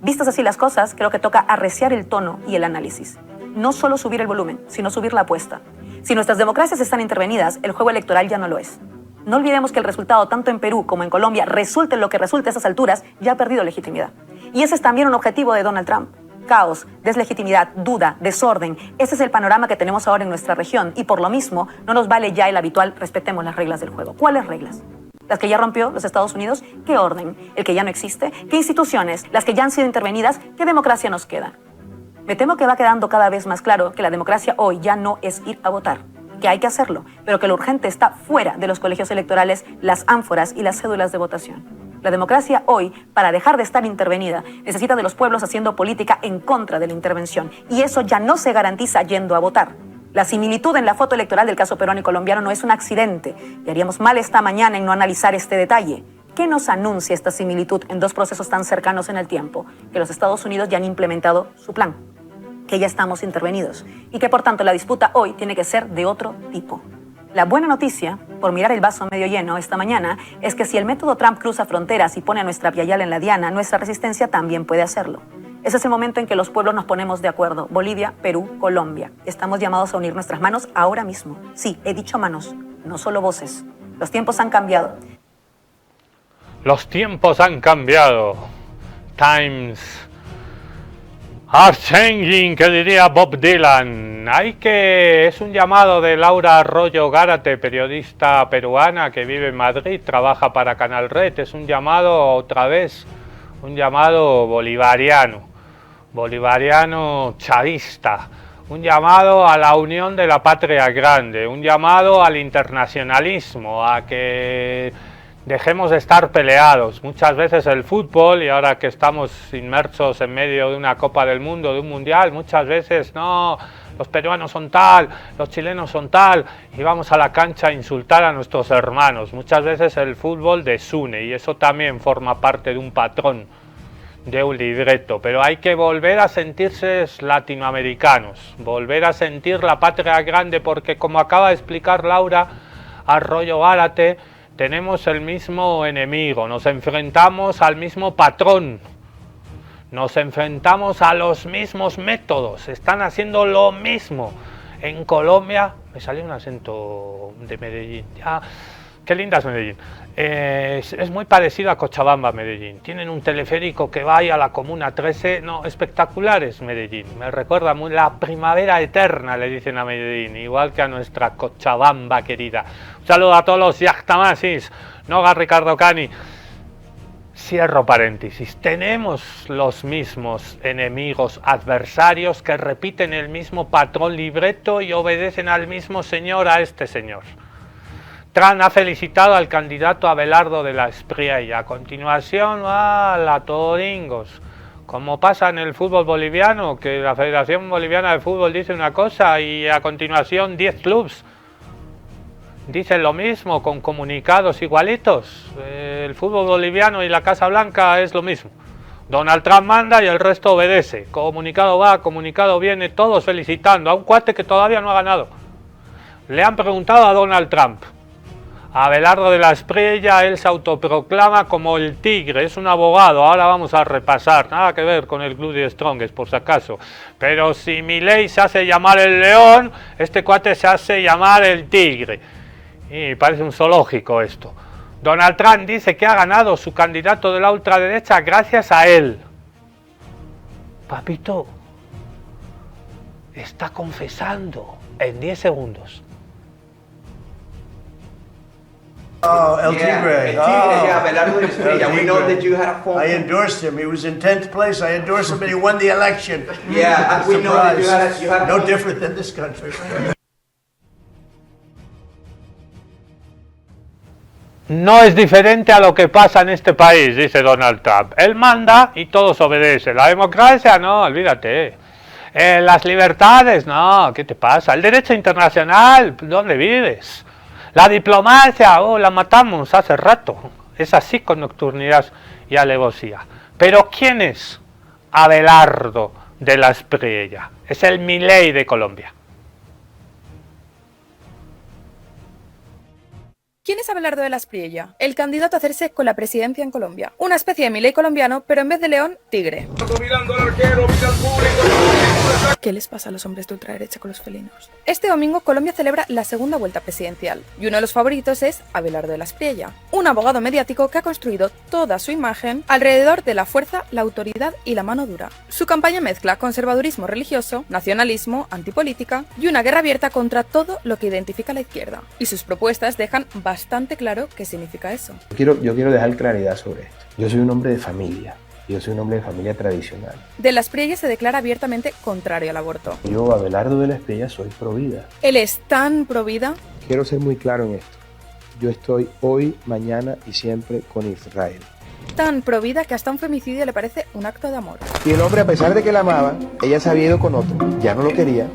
Vistas así las cosas, creo que toca arreciar el tono y el análisis. No solo subir el volumen, sino subir la apuesta. Si nuestras democracias están intervenidas, el juego electoral ya no lo es. No olvidemos que el resultado, tanto en Perú como en Colombia, resulte lo que resulte a esas alturas, ya ha perdido legitimidad. Y ese es también un objetivo de Donald Trump. Caos, deslegitimidad, duda, desorden. Ese es el panorama que tenemos ahora en nuestra región. Y por lo mismo, no nos vale ya el habitual respetemos las reglas del juego. ¿Cuáles reglas? ¿Las que ya rompió los Estados Unidos? ¿Qué orden? ¿El que ya no existe? ¿Qué instituciones? ¿Las que ya han sido intervenidas? ¿Qué democracia nos queda? Me temo que va quedando cada vez más claro que la democracia hoy ya no es ir a votar, que hay que hacerlo, pero que lo urgente está fuera de los colegios electorales, las ánforas y las cédulas de votación. La democracia hoy, para dejar de estar intervenida, necesita de los pueblos haciendo política en contra de la intervención, y eso ya no se garantiza yendo a votar. La similitud en la foto electoral del caso peruano y colombiano no es un accidente, y haríamos mal esta mañana en no analizar este detalle. ¿Qué nos anuncia esta similitud en dos procesos tan cercanos en el tiempo? Que los Estados Unidos ya han implementado su plan, que ya estamos intervenidos, y que por tanto la disputa hoy tiene que ser de otro tipo. La buena noticia, por mirar el vaso medio lleno esta mañana, es que si el método Trump cruza fronteras y pone a nuestra Piayal en la diana, nuestra resistencia también puede hacerlo. Ese es el momento en que los pueblos nos ponemos de acuerdo. Bolivia, Perú, Colombia. Estamos llamados a unir nuestras manos ahora mismo. Sí, he dicho manos, no solo voces. Los tiempos han cambiado. Los tiempos han cambiado. Times are changing, que diría Bob Dylan. Es un llamado de Laura Arroyo Gárate, periodista peruana que vive en Madrid, trabaja para Canal Red. Es un llamado otra vez, un llamado bolivariano chavista, un llamado a la unión de la patria grande, un llamado al internacionalismo, a que dejemos de estar peleados. Muchas veces el fútbol, y ahora que estamos inmersos en medio de una Copa del Mundo, de un Mundial, muchas veces no, los peruanos son tal, los chilenos son tal, y vamos a la cancha a insultar a nuestros hermanos. Muchas veces el fútbol desune, y eso también forma parte de un patrón, de un libreto, pero hay que volver a sentirse latinoamericanos, volver a sentir la patria grande, porque como acaba de explicar Laura Arroyo Gárate, tenemos el mismo enemigo, nos enfrentamos al mismo patrón, nos enfrentamos a los mismos métodos, están haciendo lo mismo. En Colombia, me salió un acento de Medellín, ya, qué linda es Medellín. Es muy parecido a Cochabamba, Medellín. Tienen un teleférico que va ahí a la Comuna 13, no, espectacular es Medellín. Me recuerda muy la primavera eterna, le dicen a Medellín, igual que a nuestra Cochabamba querida. Un saludo a todos los yactamasis, Noga Ricardo Cani. Cierro paréntesis, tenemos los mismos enemigos adversarios que repiten el mismo patrón libreto y obedecen al mismo señor, a este señor. Trump ha felicitado al candidato Abelardo de la Espriella. A continuación, la Toringos. Como pasa en el fútbol boliviano, que la Federación Boliviana de Fútbol dice una cosa y a continuación 10 clubes dicen lo mismo con comunicados igualitos. El fútbol boliviano y la Casa Blanca es lo mismo. Donald Trump manda y el resto obedece. Comunicado va, comunicado viene, todos felicitando a un cuate que todavía no ha ganado. Le han preguntado a Donald Trump. Abelardo de la Espriella, él se autoproclama como el tigre, es un abogado, ahora vamos a repasar, nada que ver con el Club de Strongest por si acaso, pero si Milei se hace llamar el león, este cuate se hace llamar el tigre, y parece un zoológico esto. Donald Trump dice que ha ganado su candidato de la ultraderecha gracias a él. Papito, está confesando en 10 segundos. Oh, El Tigre. El Tigre, yeah, Abelardo de la Espriella. We know that you had a phone. I endorsed him. He was in 10th place. I endorsed him and he won the election. Yeah, and we know that you had a No phone. different than this country. No es diferente a lo que pasa en este país, dice Donald Trump. Él manda y todos obedecen. La democracia, no, olvídate. Las libertades, no, ¿qué te pasa? El derecho internacional, ¿dónde vives? La diplomacia, la matamos hace rato. Es así con nocturnidad y alevosía. Pero ¿quién es Abelardo de la Espriella? Es el Milei de Colombia. ¿Quién es Abelardo de la Espriella? El candidato a hacerse con la presidencia en Colombia. Una especie de Milei colombiano, pero en vez de león, tigre. ¿Qué les pasa a los hombres de ultraderecha con los felinos? Este domingo Colombia celebra la segunda vuelta presidencial, y uno de los favoritos es Abelardo de la Espriella, un abogado mediático que ha construido toda su imagen alrededor de la fuerza, la autoridad y la mano dura. Su campaña mezcla conservadurismo religioso, nacionalismo, antipolítica y una guerra abierta contra todo lo que identifica a la izquierda. Y sus propuestas dejan bastante claro qué significa eso. Yo quiero dejar claridad sobre esto. Yo soy un hombre de familia. Yo soy un hombre de familia tradicional. De la Espriella se declara abiertamente contrario al aborto. Yo, Abelardo de la Espriella, soy pro vida. Él es tan pro vida. Quiero ser muy claro en esto. Yo estoy hoy, mañana y siempre con Israel. Tan pro vida que hasta un femicidio le parece un acto de amor. Y el hombre, a pesar de que la amaba, ella se había ido con otro. Ya no lo quería.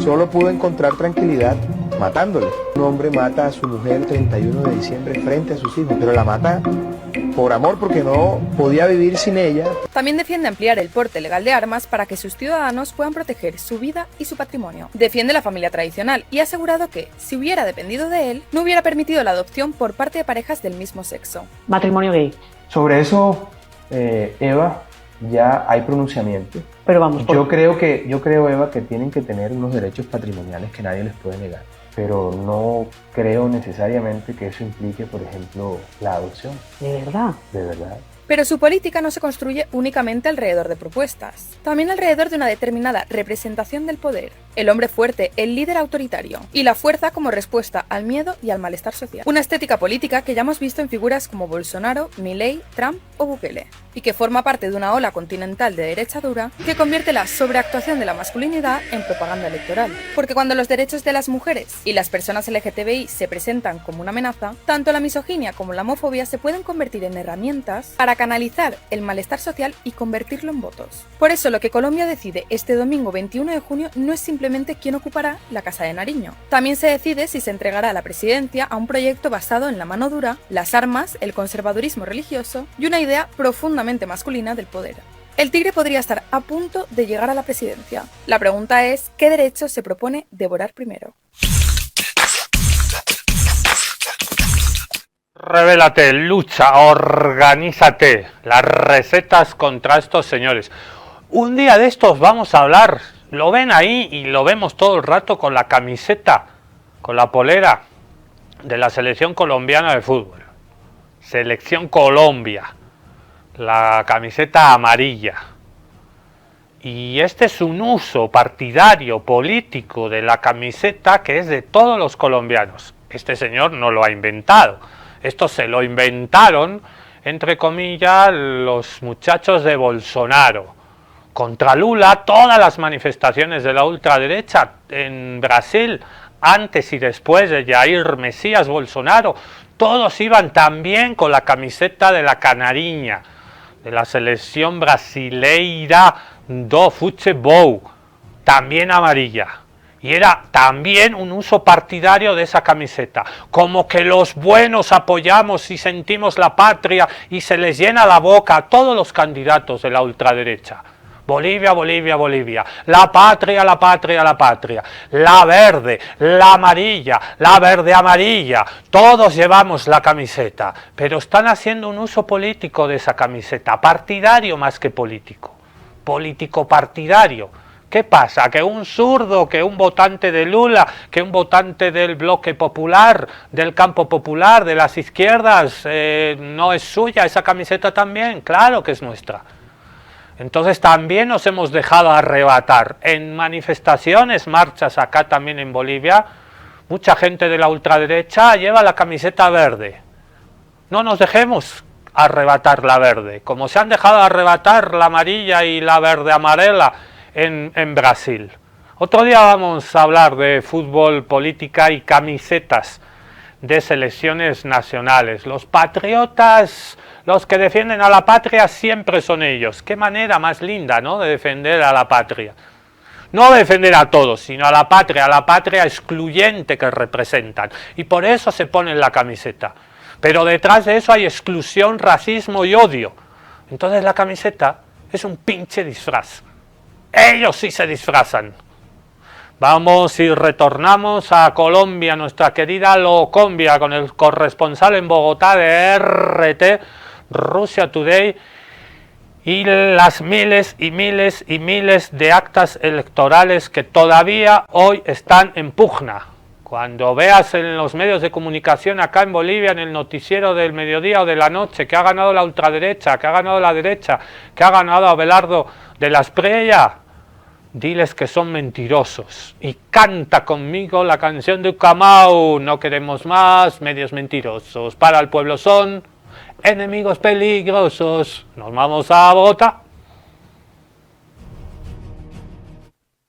Solo pudo encontrar tranquilidad matándole. Un hombre mata a su mujer el 31 de diciembre frente a sus hijos, pero la mata por amor, porque no podía vivir sin ella. También defiende ampliar el porte legal de armas para que sus ciudadanos puedan proteger su vida y su patrimonio. Defiende la familia tradicional y ha asegurado que, si hubiera dependido de él, no hubiera permitido la adopción por parte de parejas del mismo sexo. Matrimonio gay. Sobre eso, Eva, ya hay pronunciamiento. Pero vamos, yo creo, Eva, que tienen que tener unos derechos patrimoniales que nadie les puede negar. Pero no creo necesariamente que eso implique, por ejemplo, la adopción. ¿De verdad? De verdad. Pero su política no se construye únicamente alrededor de propuestas, también alrededor de una determinada representación del poder, el hombre fuerte, el líder autoritario, y la fuerza como respuesta al miedo y al malestar social. Una estética política que ya hemos visto en figuras como Bolsonaro, Milei, Trump o Bukele, y que forma parte de una ola continental de derecha dura que convierte la sobreactuación de la masculinidad en propaganda electoral. Porque cuando los derechos de las mujeres y las personas LGTBI se presentan como una amenaza, tanto la misoginia como la homofobia se pueden convertir en herramientas para canalizar el malestar social y convertirlo en votos. Por eso lo que Colombia decide este domingo 21 de junio no es simplemente quién ocupará la Casa de Nariño. También se decide si se entregará la presidencia a un proyecto basado en la mano dura, las armas, el conservadurismo religioso y una idea profundamente masculina del poder. El tigre podría estar a punto de llegar a la presidencia. La pregunta es, ¿qué derechos se propone devorar primero? Revélate, lucha, organízate. Las recetas contra estos señores. Un día de estos vamos a hablar. Lo ven ahí y lo vemos todo el rato con la camiseta, con la polera de la selección colombiana de fútbol. Selección Colombia. La camiseta amarilla. Y este es un uso partidario, político de la camiseta que es de todos los colombianos. Este señor no lo ha inventado. Esto se lo inventaron, entre comillas, los muchachos de Bolsonaro. Contra Lula, todas las manifestaciones de la ultraderecha en Brasil, antes y después de Jair Mesías Bolsonaro, todos iban también con la camiseta de la canariña. de la selección brasileira do futebol, también amarilla. Y era también un uso partidario de esa camiseta, como que los buenos apoyamos y sentimos la patria y se les llena la boca a todos los candidatos de la ultraderecha. Bolivia, Bolivia, Bolivia, la patria, la patria, la patria, la verde, la amarilla, la verde amarilla, todos llevamos la camiseta, pero están haciendo un uso político de esa camiseta, partidario más que político, político partidario. ¿Qué pasa? ¿Que un zurdo, que un votante de Lula, que un votante del bloque popular, del campo popular, de las izquierdas, no es suya esa camiseta también? Claro que es nuestra. Entonces también nos hemos dejado arrebatar. En manifestaciones, marchas acá también en Bolivia, mucha gente de la ultraderecha lleva la camiseta verde. No nos dejemos arrebatar la verde, como se han dejado arrebatar la amarilla y la verde amarela en Brasil. Otro día vamos a hablar de fútbol, política y camisetas de selecciones nacionales. Los patriotas, los que defienden a la patria, siempre son ellos. Qué manera más linda, ¿no?, de defender a la patria. No defender a todos, sino a la patria excluyente que representan. Y por eso se ponen la camiseta. Pero detrás de eso hay exclusión, racismo y odio. Entonces la camiseta es un pinche disfraz. Ellos sí se disfrazan. Vamos y retornamos a Colombia, nuestra querida Locombia, con el corresponsal en Bogotá de RT, Russia Today, y las miles y miles y miles de actas electorales que todavía hoy están en pugna. Cuando veas en los medios de comunicación acá en Bolivia, en el noticiero del mediodía o de la noche, que ha ganado la ultraderecha, que ha ganado la derecha, que ha ganado Abelardo de la Espriella, diles que son mentirosos y canta conmigo la canción de Ucamau. No queremos más medios mentirosos. Para el pueblo son enemigos peligrosos. Nos vamos a Bogotá.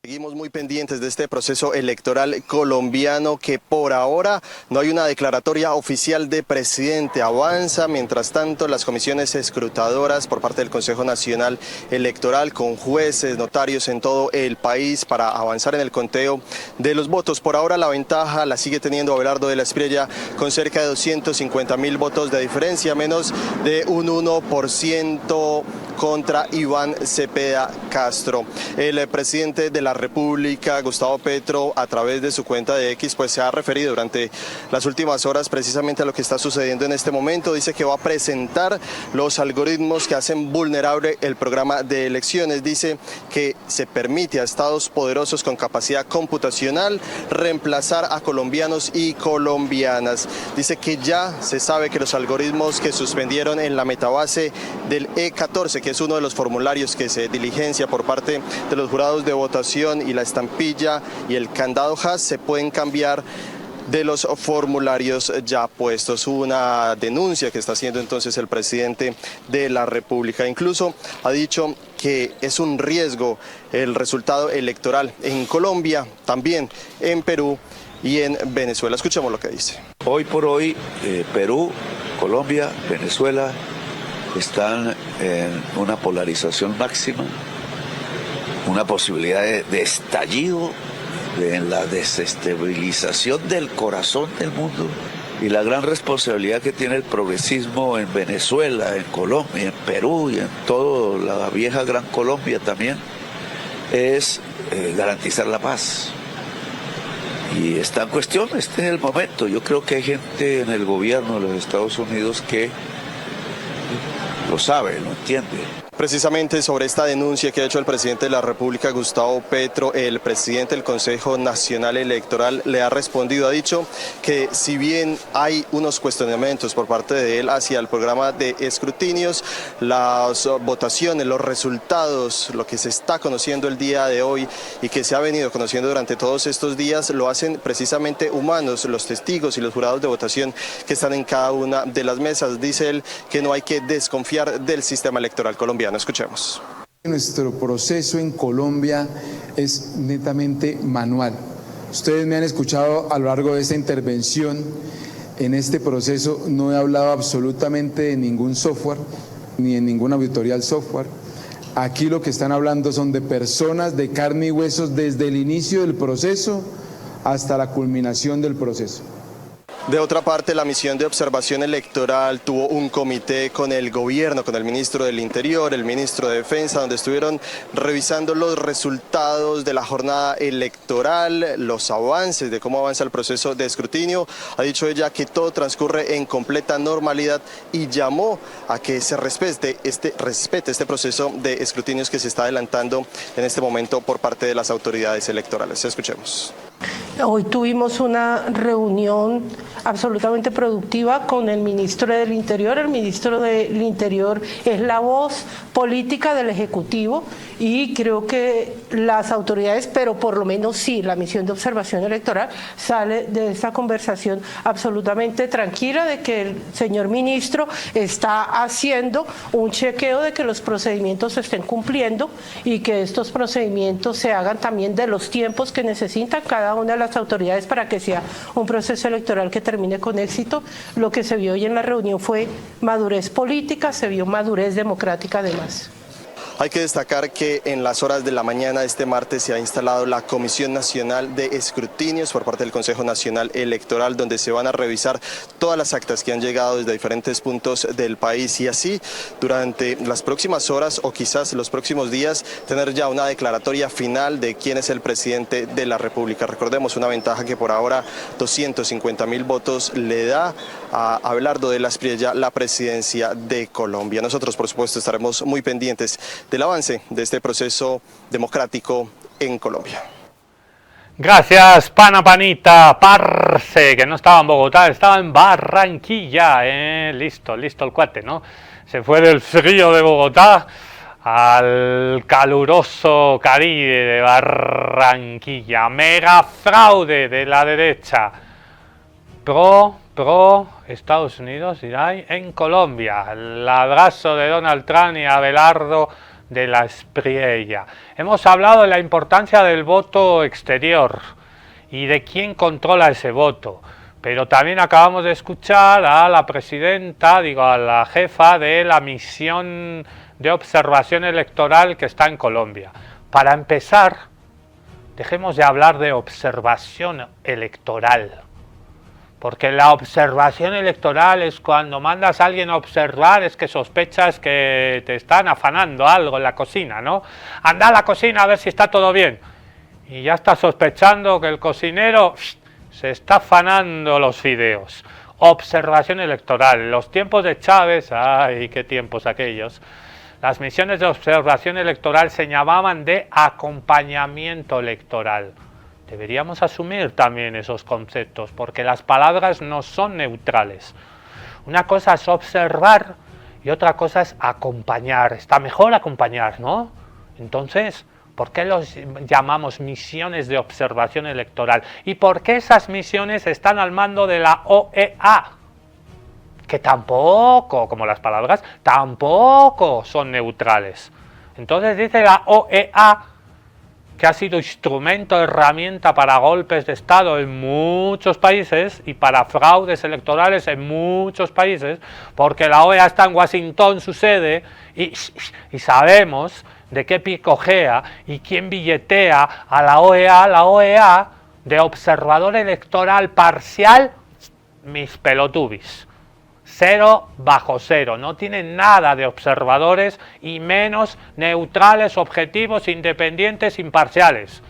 Seguimos muy pendientes de este proceso electoral colombiano, que por ahora no hay una declaratoria oficial de presidente. Avanza, mientras tanto, las comisiones escrutadoras por parte del Consejo Nacional Electoral, con jueces, notarios en todo el país, para avanzar en el conteo de los votos. Por ahora la ventaja la sigue teniendo Abelardo de la Espriella, con cerca de 250.000 votos de diferencia, menos de un 1% contra Iván Cepeda Castro. El presidente de la República, Gustavo Petro, a través de su cuenta de X, pues se ha referido durante las últimas horas precisamente a lo que está sucediendo en este momento. Dice que va a presentar los algoritmos que hacen vulnerable el programa de elecciones. Dice que se permite a estados poderosos con capacidad computacional reemplazar a colombianos y colombianas. Dice que ya se sabe que los algoritmos que suspendieron en la metabase del E14, que es uno de los formularios que se diligencia por parte de los jurados de votación, y la estampilla y el candado HAS, se pueden cambiar de los formularios ya puestos. Una denuncia que está haciendo entonces el presidente de la República. Incluso ha dicho que es un riesgo el resultado electoral en Colombia, también en Perú y en Venezuela. Escuchemos lo que dice. Hoy por hoy, Perú, Colombia, Venezuela están en una polarización máxima, una posibilidad de estallido, en la desestabilización del corazón del mundo, y la gran responsabilidad que tiene el progresismo en Venezuela, en Colombia, en Perú y en toda la vieja Gran Colombia también, es garantizar la paz. Y está en cuestión, este es el momento. Yo creo que hay gente en el gobierno de los Estados Unidos que lo sabe, lo entiende. Precisamente sobre esta denuncia que ha hecho el presidente de la República, Gustavo Petro, el presidente del Consejo Nacional Electoral le ha respondido. Ha dicho que si bien hay unos cuestionamientos por parte de él hacia el programa de escrutinios, las votaciones, los resultados, lo que se está conociendo el día de hoy y que se ha venido conociendo durante todos estos días, lo hacen precisamente humanos, los testigos y los jurados de votación que están en cada una de las mesas. Dice él que no hay que desconfiar del sistema electoral colombiano. Escuchemos. Nuestro proceso en Colombia es netamente manual. Ustedes me han escuchado a lo largo de esta intervención. En este proceso no he hablado absolutamente de ningún software, ni en ninguna auditoría al software. Aquí lo que están hablando son de personas de carne y huesos desde el inicio del proceso hasta la culminación del proceso. De otra parte, la misión de observación electoral tuvo un comité con el gobierno, con el ministro del Interior, el ministro de Defensa, donde estuvieron revisando los resultados de la jornada electoral, los avances de cómo avanza el proceso de escrutinio. Ha dicho ella que todo transcurre en completa normalidad y llamó a que se respete este proceso de escrutinios que se está adelantando en este momento por parte de las autoridades electorales. Escuchemos. Hoy tuvimos una reunión absolutamente productiva con el ministro del Interior. El ministro del Interior es la voz política del Ejecutivo y creo que las autoridades, pero por lo menos sí, la misión de observación electoral sale de esta conversación absolutamente tranquila de que el señor ministro está haciendo un chequeo de que los procedimientos se estén cumpliendo y que estos procedimientos se hagan también de los tiempos que necesitan cada una de las autoridades para que sea un proceso electoral que termine con éxito. Lo que se vio hoy en la reunión fue madurez política, se vio madurez democrática además. Hay que destacar que en las horas de la mañana de este martes se ha instalado la Comisión Nacional de Escrutinios por parte del Consejo Nacional Electoral, donde se van a revisar todas las actas que han llegado desde diferentes puntos del país y así durante las próximas horas o quizás los próximos días tener ya una declaratoria final de quién es el presidente de la República. Recordemos una ventaja que por ahora 250.000 votos le da a Abelardo de la Espriella la presidencia de Colombia. Nosotros, por supuesto, estaremos muy pendientes del avance de este proceso democrático en Colombia. Gracias, panita, parce, que no estaba en Bogotá, estaba en Barranquilla, listo el cuate, ¿no? Se fue del frío de Bogotá al caluroso Caribe de Barranquilla. Mega fraude de la derecha, pro Estados Unidos, dirá, en Colombia. El abrazo de Donald Trump y Abelardo de la Espriella. Hemos hablado de la importancia del voto exterior y de quién controla ese voto, pero también acabamos de escuchar a la presidenta, a la jefa de la misión de observación electoral que está en Colombia. Para empezar, dejemos de hablar de observación electoral, porque la observación electoral es cuando mandas a alguien a observar, es que sospechas que te están afanando algo en la cocina, ¿no? Anda a la cocina a ver si está todo bien. Y ya estás sospechando que el cocinero se está afanando los fideos. Observación electoral. En los tiempos de Chávez, ¡ay, qué tiempos aquellos! Las misiones de observación electoral se llamaban de acompañamiento electoral. Deberíamos asumir también esos conceptos, porque las palabras no son neutrales. Una cosa es observar y otra cosa es acompañar. Está mejor acompañar, ¿no? Entonces, ¿por qué los llamamos misiones de observación electoral? ¿Y por qué esas misiones están al mando de la OEA? Que tampoco, como las palabras, tampoco son neutrales. Entonces dice la OEA que ha sido instrumento, herramienta para golpes de Estado en muchos países y para fraudes electorales en muchos países, porque la OEA está en Washington, su sede, y sabemos de qué picojea y quién billetea a la OEA de observador electoral parcial, mis pelotubis. 0 bajo 0, no tienen nada de observadores y menos neutrales, objetivos, independientes, imparciales.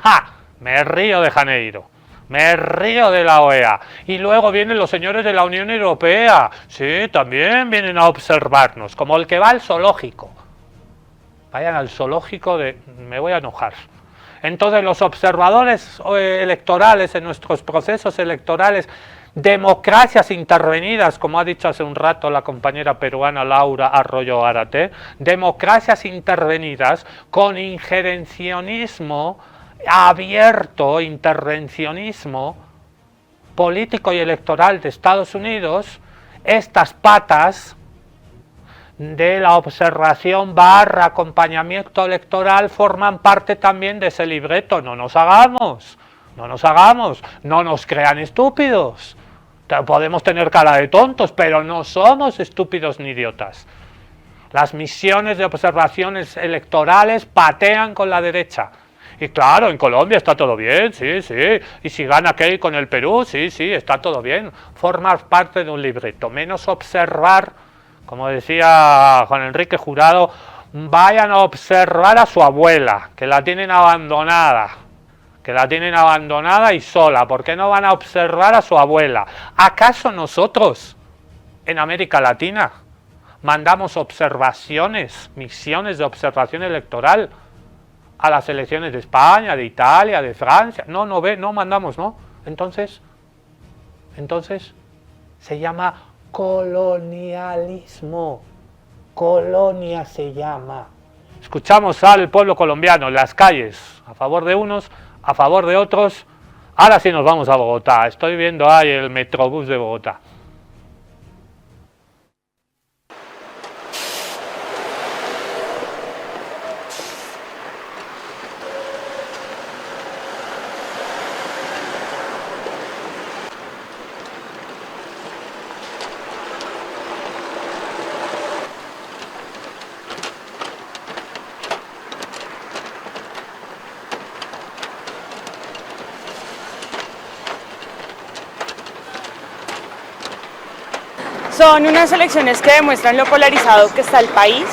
¡Ja! Me río de Janeiro, me río de la OEA. Y luego vienen los señores de la Unión Europea, sí, también vienen a observarnos, como el que va al zoológico. Vayan al zoológico me voy a enojar. Entonces los observadores electorales en nuestros procesos electorales, democracias intervenidas, como ha dicho hace un rato la compañera peruana Laura Arroyo Arate, democracias intervenidas con injerencionismo abierto, intervencionismo político y electoral de Estados Unidos. Estas patas de la observación / acompañamiento electoral forman parte también de ese libreto. No nos hagamos, no nos crean estúpidos. Podemos tener cara de tontos, pero no somos estúpidos ni idiotas. Las misiones de observaciones electorales patean con la derecha. Y claro, en Colombia está todo bien, sí, sí. Y si gana Keï con el Perú, sí, sí, está todo bien. Formar parte de un libreto, menos observar, como decía Juan Enrique Jurado, vayan a observar a su abuela, que la tienen abandonada. Que la tienen abandonada y sola. ¿Por qué no van a observar a su abuela? ¿Acaso nosotros, en América Latina, mandamos observaciones, misiones de observación electoral a las elecciones de España, de Italia, de Francia? No mandamos, ¿no? Entonces se llama colonialismo. Colonia se llama. Escuchamos al pueblo colombiano en las calles, a favor de unos, a favor de otros. Ahora sí nos vamos a Bogotá. Estoy viendo ahí el Metrobús de Bogotá. Son unas elecciones que demuestran lo polarizado que está el país,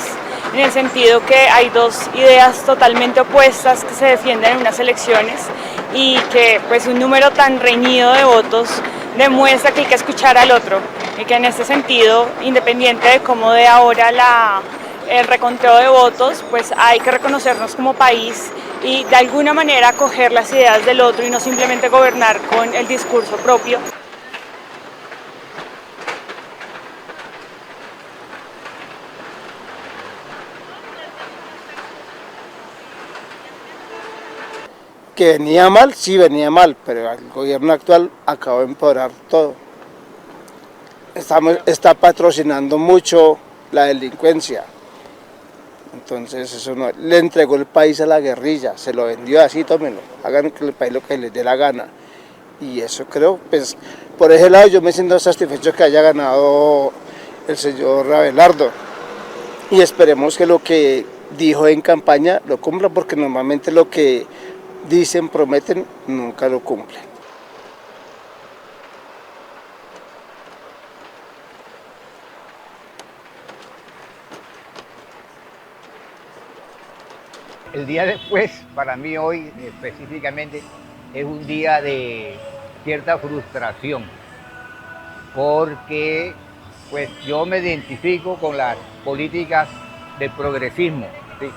en el sentido que hay dos ideas totalmente opuestas que se defienden en unas elecciones y que pues un número tan reñido de votos demuestra que hay que escuchar al otro y que en este sentido, independiente de cómo de ahora el reconteo de votos, pues hay que reconocernos como país y de alguna manera acoger las ideas del otro y no simplemente gobernar con el discurso propio. Que venía mal, sí venía mal, pero el gobierno actual acabó de empeorar todo. Está patrocinando mucho la delincuencia. Entonces eso no, le entregó el país a la guerrilla, se lo vendió así, tómenlo, hagan con el país lo que les dé la gana. Y eso creo, pues por ese lado yo me siento satisfecho que haya ganado el señor Abelardo. Y esperemos que lo que dijo en campaña lo cumpla, porque normalmente lo que dicen, prometen, nunca lo cumplen. El día después, para mí hoy específicamente, es un día de cierta frustración, porque pues yo me identifico con las políticas del progresismo, ¿sí?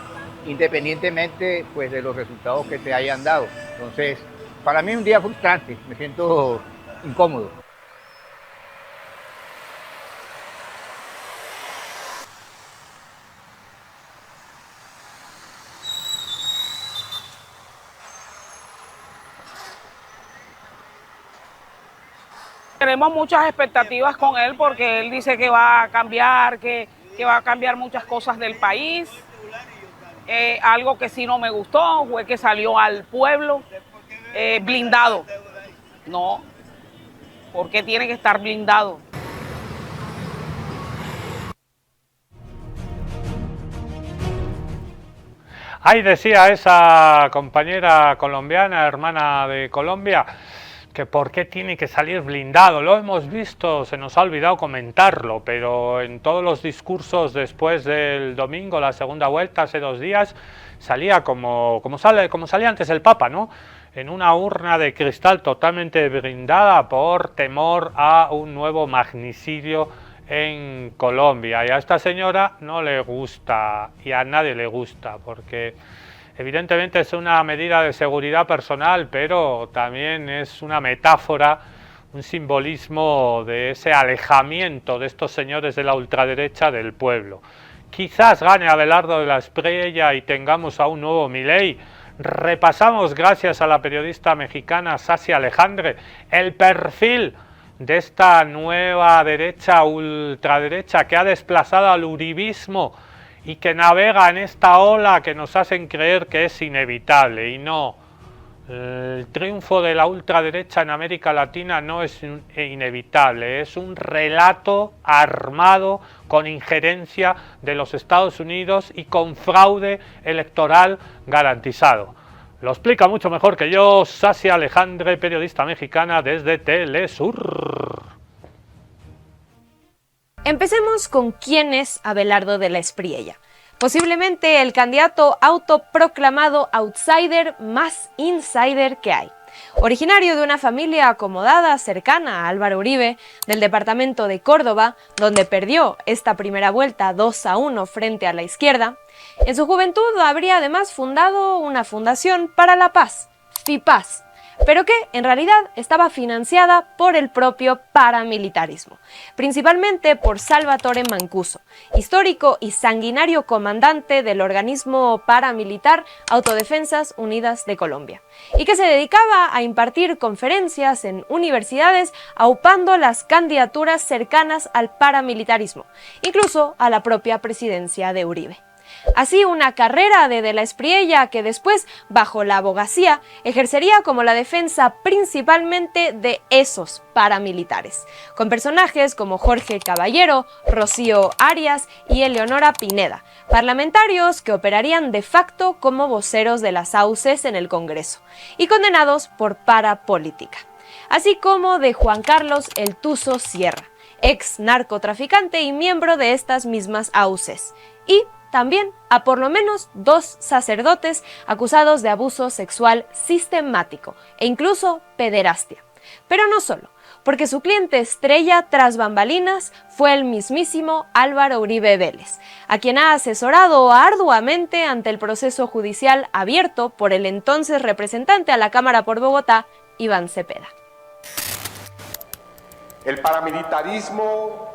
Independientemente pues de los resultados que se hayan dado. Entonces, para mí es un día frustrante, me siento incómodo. Tenemos muchas expectativas con él porque él dice que va a cambiar, que va a cambiar muchas cosas del país. Algo que sí no me gustó fue que salió al pueblo blindado. No, ¿por qué tiene que estar blindado? Ahí decía esa compañera colombiana, hermana de Colombia, que por qué tiene que salir blindado. Lo hemos visto, se nos ha olvidado comentarlo, pero en todos los discursos después del domingo, la segunda vuelta, hace 2 días, salía como salía antes el Papa, ¿no? En una urna de cristal totalmente blindada por temor a un nuevo magnicidio en Colombia. Y a esta señora no le gusta, y a nadie le gusta, porque evidentemente es una medida de seguridad personal, pero también es una metáfora, un simbolismo de ese alejamiento de estos señores de la ultraderecha del pueblo. Quizás gane Abelardo de la Espriella y tengamos a un nuevo Milei. Repasamos, gracias a la periodista mexicana Sasi Alejandre, el perfil de esta nueva derecha, ultraderecha, que ha desplazado al uribismo y que navega en esta ola que nos hacen creer que es inevitable. Y no El triunfo de la ultraderecha en América Latina no es inevitable, es un relato armado con injerencia de los Estados Unidos y con fraude electoral garantizado. Lo explica mucho mejor que yo Sassi Alejandre, periodista mexicana desde Telesur. Empecemos con quién es Abelardo de la Espriella. Posiblemente el candidato autoproclamado outsider más insider que hay. Originario de una familia acomodada cercana a Álvaro Uribe, del departamento de Córdoba, donde perdió esta primera vuelta 2-1 frente a la izquierda, en su juventud habría además fundado una fundación para la paz, FIPAZ, pero que en realidad estaba financiada por el propio paramilitarismo, principalmente por Salvatore Mancuso, histórico y sanguinario comandante del organismo paramilitar Autodefensas Unidas de Colombia, y que se dedicaba a impartir conferencias en universidades aupando las candidaturas cercanas al paramilitarismo, incluso a la propia presidencia de Uribe. Así, una carrera de la Espriella que después, bajo la abogacía, ejercería como la defensa principalmente de esos paramilitares, con personajes como Jorge Caballero, Rocío Arias y Eleonora Pineda, parlamentarios que operarían de facto como voceros de las AUCES en el Congreso, y condenados por parapolítica, así como de Juan Carlos El Tuzo Sierra, ex narcotraficante y miembro de estas mismas AUCES, y también a por lo menos 2 sacerdotes acusados de abuso sexual sistemático e incluso pederastia. Pero no solo, porque su cliente estrella tras bambalinas fue el mismísimo Álvaro Uribe Vélez, a quien ha asesorado arduamente ante el proceso judicial abierto por el entonces representante a la Cámara por Bogotá, Iván Cepeda. El paramilitarismo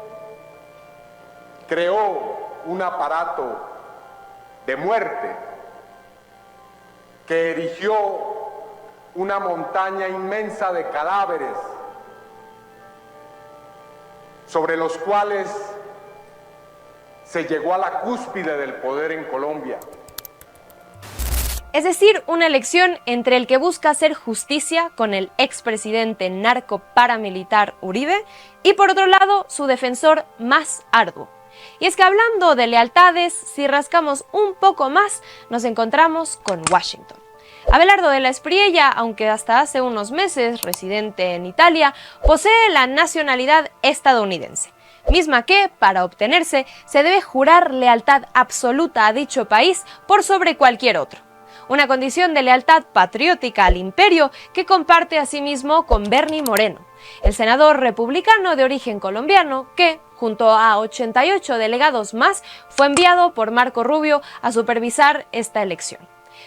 creó un aparato de muerte que erigió una montaña inmensa de cadáveres sobre los cuales se llegó a la cúspide del poder en Colombia. Es decir, una elección entre el que busca hacer justicia con el expresidente narco-paramilitar Uribe y por otro lado su defensor más arduo. Y es que hablando de lealtades, si rascamos un poco más, nos encontramos con Washington. Abelardo de la Espriella, aunque hasta hace unos meses residente en Italia, posee la nacionalidad estadounidense, misma que, para obtenerse, se debe jurar lealtad absoluta a dicho país por sobre cualquier otro. Una condición de lealtad patriótica al imperio que comparte asimismo con Bernie Moreno, el senador republicano de origen colombiano que, junto a 88 delegados más, fue enviado por Marco Rubio a supervisar esta elección.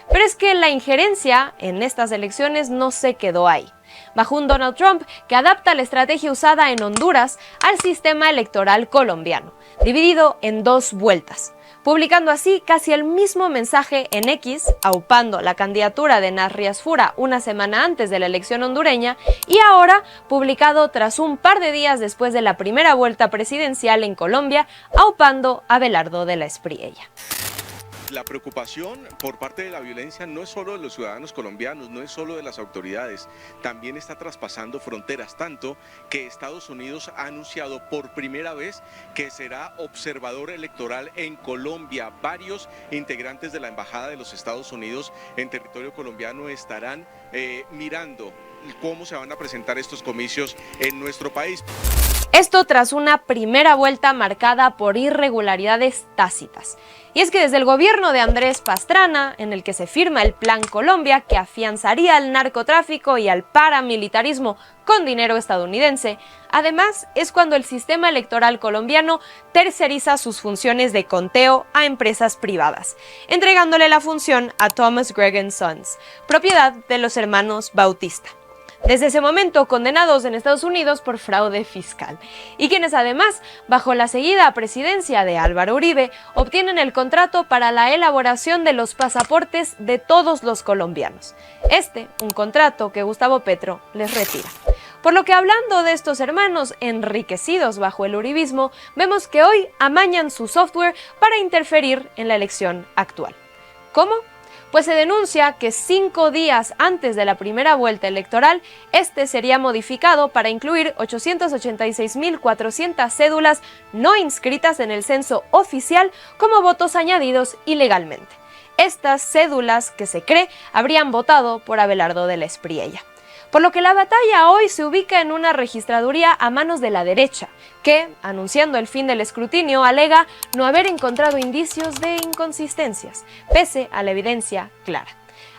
Pero es que la injerencia en estas elecciones no se quedó ahí. Bajo un Donald Trump que adapta la estrategia usada en Honduras al sistema electoral colombiano, dividido en 2 vueltas, publicando así casi el mismo mensaje en X, aupando la candidatura de Narrias Fura una semana antes de la elección hondureña, y ahora publicado tras un par de días después de la primera vuelta presidencial en Colombia, aupando a Abelardo de la Espriella. La preocupación por parte de la violencia no es solo de los ciudadanos colombianos, no es solo de las autoridades, también está traspasando fronteras, tanto que Estados Unidos ha anunciado por primera vez que será observador electoral en Colombia. Varios integrantes de la Embajada de los Estados Unidos en territorio colombiano estarán mirando cómo se van a presentar estos comicios en nuestro país. Esto tras una primera vuelta marcada por irregularidades tácitas. Y es que desde el gobierno de Andrés Pastrana, en el que se firma el Plan Colombia que afianzaría al narcotráfico y al paramilitarismo con dinero estadounidense, además es cuando el sistema electoral colombiano terceriza sus funciones de conteo a empresas privadas, entregándole la función a Thomas Gregg & Sons, propiedad de los hermanos Bautista, desde ese momento condenados en Estados Unidos por fraude fiscal, y quienes además, bajo la seguida presidencia de Álvaro Uribe, obtienen el contrato para la elaboración de los pasaportes de todos los colombianos. Un contrato que Gustavo Petro les retira. Por lo que, hablando de estos hermanos enriquecidos bajo el uribismo, vemos que hoy amañan su software para interferir en la elección actual. ¿Cómo? pues se denuncia que 5 días antes de la primera vuelta electoral, este sería modificado para incluir 886.400 cédulas no inscritas en el censo oficial como votos añadidos ilegalmente. Estas cédulas, que se cree, habrían votado por Abelardo de la Espriella. Por lo que la batalla hoy se ubica en una registraduría a manos de la derecha, que, anunciando el fin del escrutinio, alega no haber encontrado indicios de inconsistencias, pese a la evidencia clara.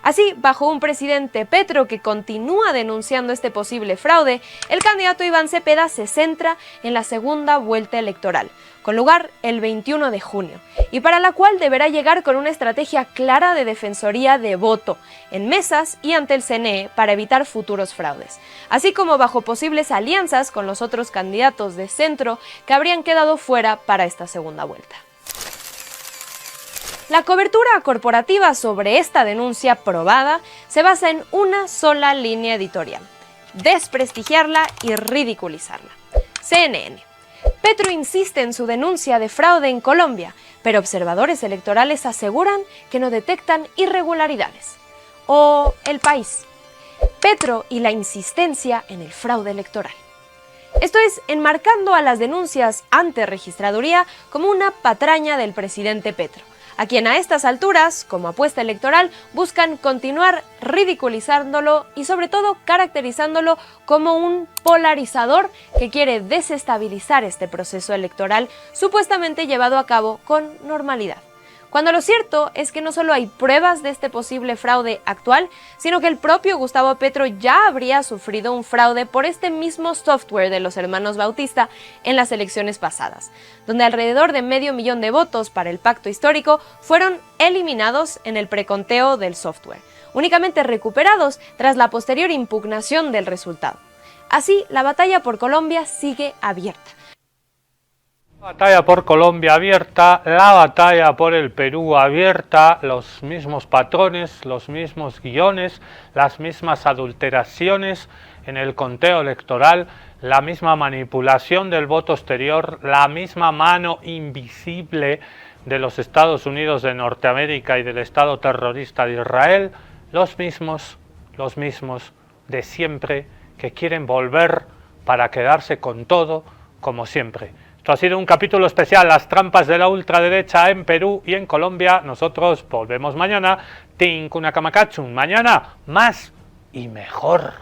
Así, bajo un presidente Petro que continúa denunciando este posible fraude, el candidato Iván Cepeda se centra en la segunda vuelta electoral, con lugar el 21 de junio, y para la cual deberá llegar con una estrategia clara de defensoría de voto, en mesas y ante el CNE para evitar futuros fraudes, así como bajo posibles alianzas con los otros candidatos de centro que habrían quedado fuera para esta segunda vuelta. La cobertura corporativa sobre esta denuncia probada se basa en una sola línea editorial: desprestigiarla y ridiculizarla. CNN. Petro insiste en su denuncia de fraude en Colombia, pero observadores electorales aseguran que no detectan irregularidades. O El País. Petro y la insistencia en el fraude electoral. Esto es, enmarcando a las denuncias ante registraduría como una patraña del presidente Petro, a quien a estas alturas, como apuesta electoral, buscan continuar ridiculizándolo y sobre todo caracterizándolo como un polarizador que quiere desestabilizar este proceso electoral supuestamente llevado a cabo con normalidad. Cuando lo cierto es que no solo hay pruebas de este posible fraude actual, sino que el propio Gustavo Petro ya habría sufrido un fraude por este mismo software de los hermanos Bautista en las elecciones pasadas, donde alrededor de 500.000 de votos para el pacto histórico fueron eliminados en el preconteo del software, únicamente recuperados tras la posterior impugnación del resultado. Así, la batalla por Colombia sigue abierta. La batalla por Colombia abierta, la batalla por el Perú abierta, los mismos patrones, los mismos guiones, las mismas adulteraciones en el conteo electoral, la misma manipulación del voto exterior, la misma mano invisible de los Estados Unidos de Norteamérica y del Estado terrorista de Israel, los mismos de siempre que quieren volver para quedarse con todo como siempre. Esto ha sido un capítulo especial, las trampas de la ultraderecha en Perú y en Colombia. Nosotros volvemos mañana. Tinkunakamacachun, mañana más y mejor.